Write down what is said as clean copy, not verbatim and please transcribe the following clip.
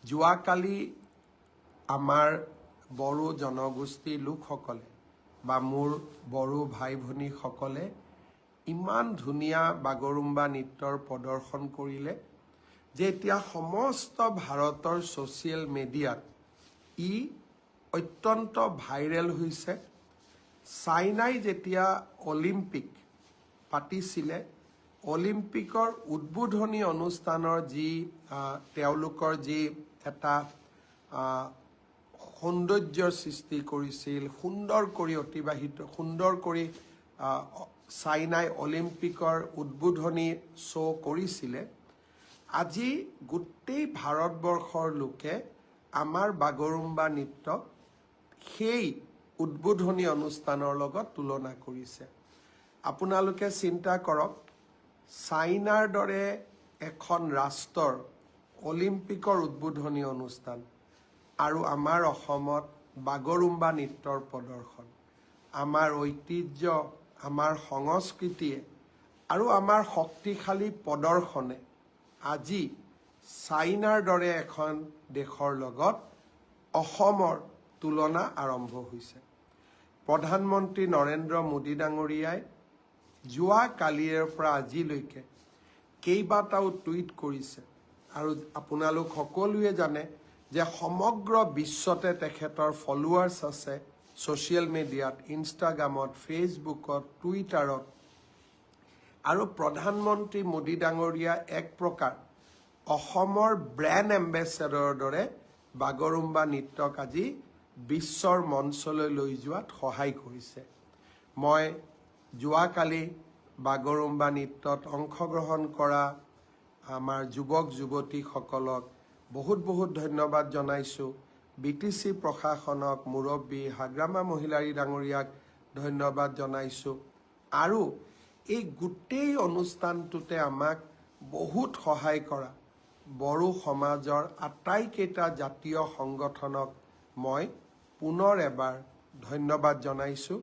যোৱাকালি আমাৰ বড়ো জনগোষ্ঠীৰ লোকসকলে বা মোৰ বড়ো ভাই ভনীসকলে ইমান ধুনীয়া বাগৰুম্বা নৃত্যৰ প্ৰদৰ্শন কৰিলে যে এতিয়া সমস্ত ভাৰতৰ ছ'চিয়েল মিডিয়াত ই অত্যন্ত ভাইৰেল হৈছে। চাইনাই যেতিয়া অলিম্পিক পাতিছিলে, অলিম্পিকৰ উদ্বোধনী অনুষ্ঠানৰ যি তেওঁলোকৰ যি এটা সৌন্দৰ্যৰ সৃষ্টি কৰিছিল, সুন্দৰ কৰি চাইনাই অলিম্পিকৰ উদ্বোধনী শ্ব' কৰিছিলে। আজি গোটেই ভাৰতবৰ্ষৰ লোকে আমাৰ বাগৰুম্বা নৃত্যক সেই উদ্বোধনী অনুষ্ঠানৰ লগত তুলনা কৰিছে। আপোনালোকে চিন্তা কৰক, চাইনাৰ দৰে এখন ৰাষ্ট্ৰৰ অলিম্পিকৰ উদ্বোধনী অনুষ্ঠান আৰু আমাৰ অসমত বাগৰুম্বা নৃত্যৰ প্ৰদৰ্শন, আমাৰ ঐতিহ্য, আমাৰ সংস্কৃতিয়ে আৰু আমাৰ শক্তিশালী প্ৰদৰ্শনে আজি চাইনাৰ দৰে এখন দেশৰ লগত অসমৰ তুলনা আৰম্ভ হৈছে। প্ৰধানমন্ত্ৰী নৰেন্দ্ৰ মোদী ডাঙৰীয়াই যোৱা কালিৰ পৰা আজিলৈকে কেইবাটাও টুইট কৰিছে আৰু আপোনালোক সকলোৱে জানে যে সমগ্ৰ বিশ্বতে তেখেতৰ ফলোৱাৰ্ছ আছে ছ'চিয়েল মিডিয়াত, ইনষ্টাগ্ৰামত, ফেচবুকত, টুইটাৰত। আৰু প্ৰধানমন্ত্ৰী মোদী ডাঙৰীয়া এক প্ৰকাৰ অসমৰ ব্ৰেণ্ড এম্বেচেডৰৰ দৰে বাগৰুম্বা নৃত্যক আজি বিশ্বৰ মঞ্চলৈ লৈ যোৱাত সহায় কৰিছে। মই যোৱাকালি বাগৰুম্বা নৃত্যত অংশগ্ৰহণ কৰা আমাৰ যুৱক যুৱতীসকলক বহুত ধন্যবাদ জনাইছোঁ। BTC প্ৰশাসনক, মুৰব্বী হাগ্ৰামা মহিলাৰী ডাঙৰীয়াক ধন্যবাদ জনাইছোঁ। আৰু এই গোটেই অনুষ্ঠানটোতে আমাক বহুত সহায় কৰা বড়ো সমাজৰ আটাইকেইটা জাতীয় সংগঠনক মই পুনৰ এবাৰ ধন্যবাদ জনাইছোঁ।